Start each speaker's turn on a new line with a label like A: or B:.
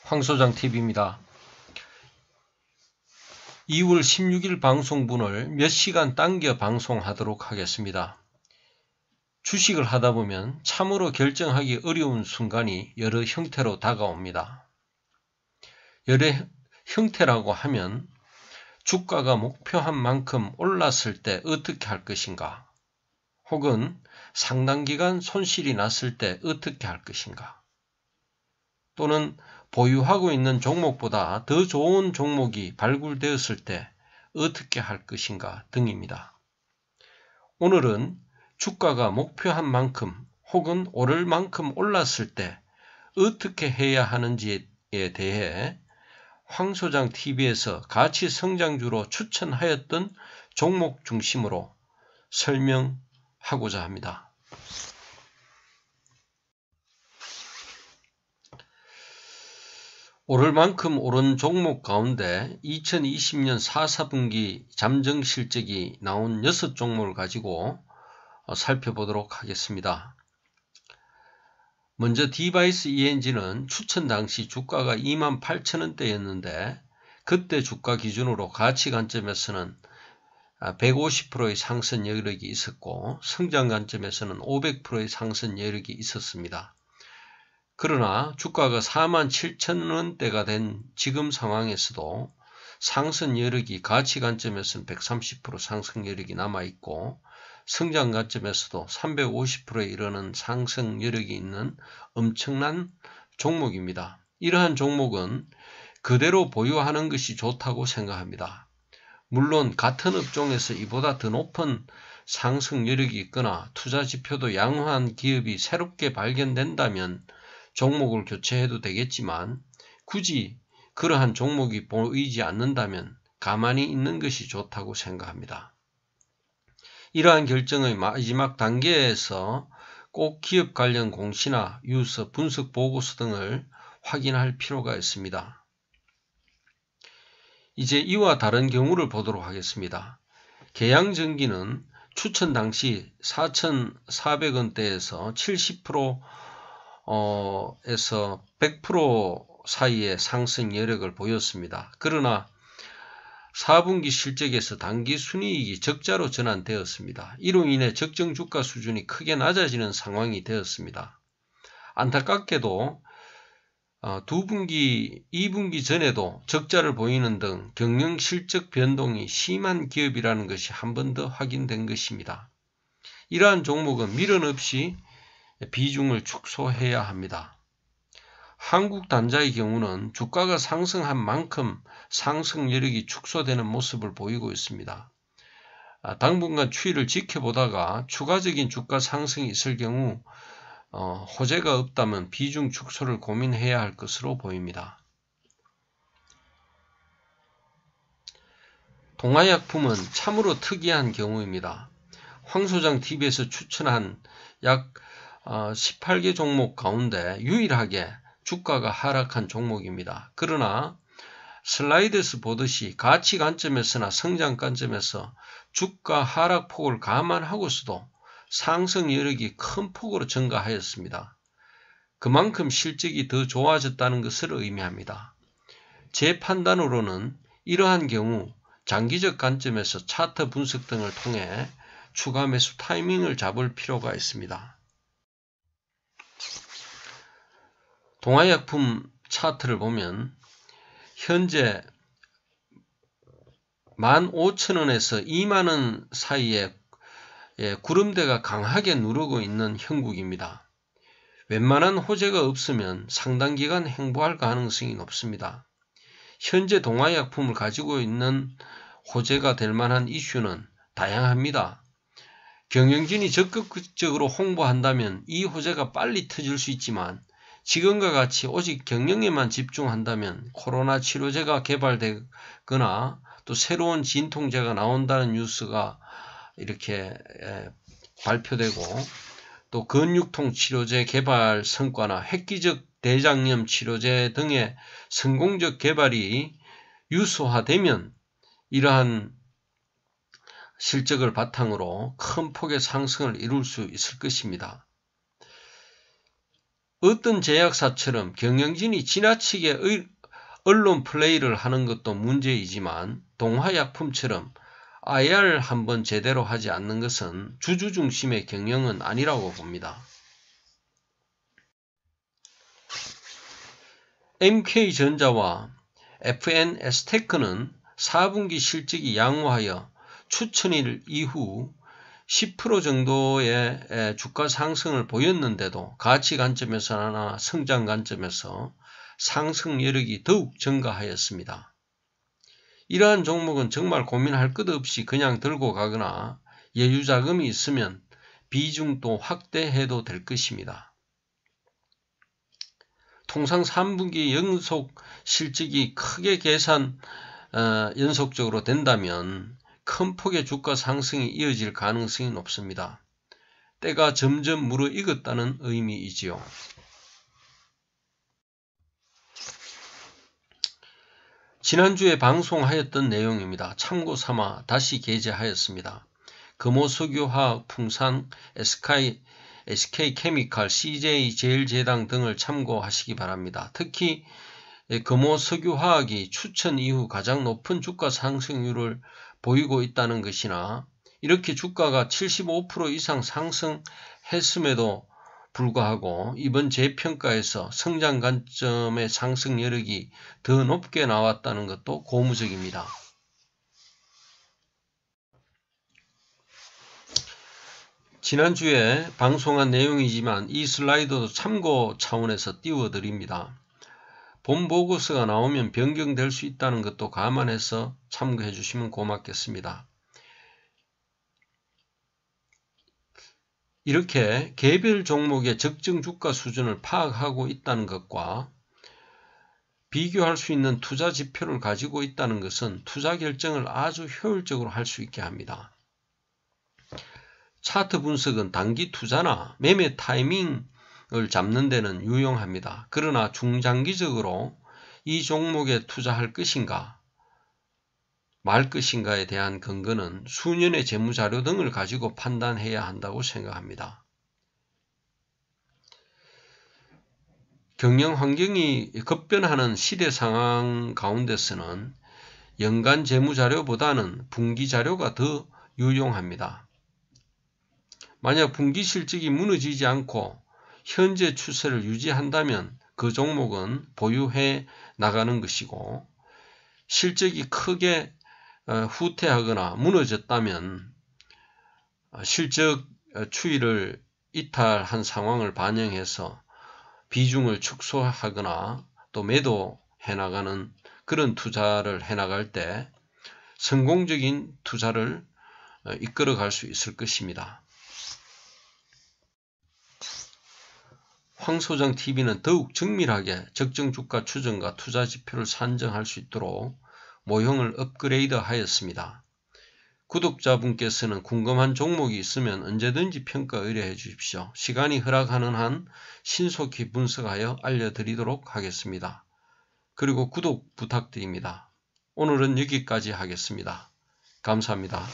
A: 황소장TV입니다. 2월 16일 방송분을 몇 시간 당겨 방송하도록 하겠습니다. 주식을 하다 보면 참으로 결정하기 어려운 순간이 여러 형태로 다가옵니다. 여러 형태라고 하면 주가가 목표한 만큼 올랐을 때 어떻게 할 것인가, 혹은 상당 기간 손실이 났을 때 어떻게 할 것인가, 또는 보유하고 있는 종목보다 더 좋은 종목이 발굴되었을 때 어떻게 할 것인가 등입니다. 오늘은 주가가 목표한 만큼 혹은 오를 만큼 올랐을 때 어떻게 해야 하는지에 대해 황소장TV에서 가치 성장주로 추천하였던 종목 중심으로 설명하고자 합니다. 오를 만큼 오른 종목 가운데 2020년 4분기 잠정 실적이 나온 6종목을 가지고 살펴보도록 하겠습니다. 먼저 디바이스 ENG는 추천 당시 주가가 28,000원대였는데 그때 주가 기준으로 가치 관점에서는 150%의 상승 여력이 있었고 성장 관점에서는 500%의 상승 여력이 있었습니다. 그러나 주가가 47,000원대가 된 지금 상황에서도 상승 여력이 가치 관점에서는 130% 상승 여력이 남아있고 성장 관점에서도 350%에 이르는 상승 여력이 있는 엄청난 종목입니다. 이러한 종목은 그대로 보유하는 것이 좋다고 생각합니다. 물론 같은 업종에서 이보다 더 높은 상승 여력이 있거나 투자 지표도 양호한 기업이 새롭게 발견된다면 종목을 교체해도 되겠지만 굳이 그러한 종목이 보이지 않는다면 가만히 있는 것이 좋다고 생각합니다. 이러한 결정의 마지막 단계에서 꼭 기업 관련 공시나 유서, 분석 보고서 등을 확인할 필요가 있습니다. 이제 이와 다른 경우를 보도록 하겠습니다. 계양전기는 추천 당시 4,400원대에서 70% 에서 100% 사이의 상승 여력을 보였습니다. 그러나 4분기 실적에서 단기 순이익이 적자로 전환되었습니다. 이로 인해 적정 주가 수준이 크게 낮아지는 상황이 되었습니다. 안타깝게도 2분기 전에도 적자를 보이는 등 경영 실적 변동이 심한 기업이라는 것이 한 번 더 확인된 것입니다. 이러한 종목은 미련 없이 비중을 축소해야 합니다. 한국 단자의 경우는 주가가 상승한 만큼 상승 여력이 축소되는 모습을 보이고 있습니다. 당분간 추이를 지켜보다가 추가적인 주가 상승이 있을 경우 호재가 없다면 비중 축소를 고민해야 할 것으로 보입니다. 동아약품은 참으로 특이한 경우입니다. 황소장TV에서 추천한 약 18개 종목 가운데 유일하게 주가가 하락한 종목입니다. 그러나 슬라이드에서 보듯이 가치 관점에서나 성장 관점에서 주가 하락폭을 감안하고서도 상승 여력이 큰 폭으로 증가하였습니다. 그만큼 실적이 더 좋아졌다는 것을 의미합니다. 제 판단으로는 이러한 경우 장기적 관점에서 차트 분석 등을 통해 추가 매수 타이밍을 잡을 필요가 있습니다. 동아약품 차트를 보면 현재 15,000원에서 20,000원 사이에 구름대가 강하게 누르고 있는 형국입니다. 웬만한 호재가 없으면 상당 기간 행보할 가능성이 높습니다. 현재 동아약품을 가지고 있는 호재가 될 만한 이슈는 다양합니다. 경영진이 적극적으로 홍보한다면 이 호재가 빨리 터질 수 있지만 지금과 같이 오직 경영에만 집중한다면 코로나 치료제가 개발되거나 또 새로운 진통제가 나온다는 뉴스가 이렇게 발표되고 또 근육통 치료제 개발 성과나 획기적 대장염 치료제 등의 성공적 개발이 유소화되면 이러한 실적을 바탕으로 큰 폭의 상승을 이룰 수 있을 것입니다. 어떤 제약사처럼 경영진이 지나치게 언론 플레이를 하는 것도 문제이지만 동화약품처럼 IR 한번 제대로 하지 않는 것은 주주 중심의 경영은 아니라고 봅니다. MK전자와 FNS테크는 4분기 실적이 양호하여 추천일 이후 10% 정도의 주가 상승을 보였는데도 가치 관점에서나 성장 관점에서 상승 여력이 더욱 증가하였습니다. 이러한 종목은 정말 고민할 것 없이 그냥 들고 가거나 여유자금이 있으면 비중도 확대해도 될 것입니다. 통상 3분기 연속 실적이 크게 연속적으로 된다면 큰 폭의 주가 상승이 이어질 가능성이 높습니다. 때가 점점 무르익었다는 의미이지요. 지난주에 방송하였던 내용입니다. 참고 삼아 다시 게재하였습니다. 금호석유화학, 풍산, SK케미칼, CJ제일제당 등을 참고하시기 바랍니다. 특히 금호석유화학이 추천 이후 가장 높은 주가 상승률을 보이고 있다는 것이나 이렇게 주가가 75% 이상 상승했음에도 불구하고 이번 재평가에서 성장 관점의 상승 여력이 더 높게 나왔다는 것도 고무적입니다. 지난주에 방송한 내용이지만 이 슬라이드도 참고 차원에서 띄워드립니다. 본 보고서가 나오면 변경될 수 있다는 것도 감안해서 참고해 주시면 고맙겠습니다. 이렇게 개별 종목의 적정 주가 수준을 파악하고 있다는 것과 비교할 수 있는 투자 지표를 가지고 있다는 것은 투자 결정을 아주 효율적으로 할 수 있게 합니다. 차트 분석은 단기 투자나 매매 타이밍을 잡는 데는 유용합니다. 그러나 중장기적으로 이 종목에 투자할 것인가 말 것인가에 대한 근거는 수년의 재무자료 등을 가지고 판단해야 한다고 생각합니다. 경영 환경이 급변하는 시대 상황 가운데서는 연간 재무자료보다는 분기자료가 더 유용합니다. 만약 분기 실적이 무너지지 않고 현재 추세를 유지한다면 그 종목은 보유해 나가는 것이고 실적이 크게 후퇴하거나 무너졌다면 실적 추이를 이탈한 상황을 반영해서 비중을 축소하거나 또 매도해 나가는 그런 투자를 해 나갈 때 성공적인 투자를 이끌어 갈 수 있을 것입니다. 황소장TV는 더욱 정밀하게 적정 주가 추정과 투자 지표를 산정할 수 있도록 모형을 업그레이드 하였습니다. 구독자분께서는 궁금한 종목이 있으면 언제든지 평가 의뢰해 주십시오. 시간이 허락하는 한 신속히 분석하여 알려드리도록 하겠습니다. 그리고 구독 부탁드립니다. 오늘은 여기까지 하겠습니다. 감사합니다.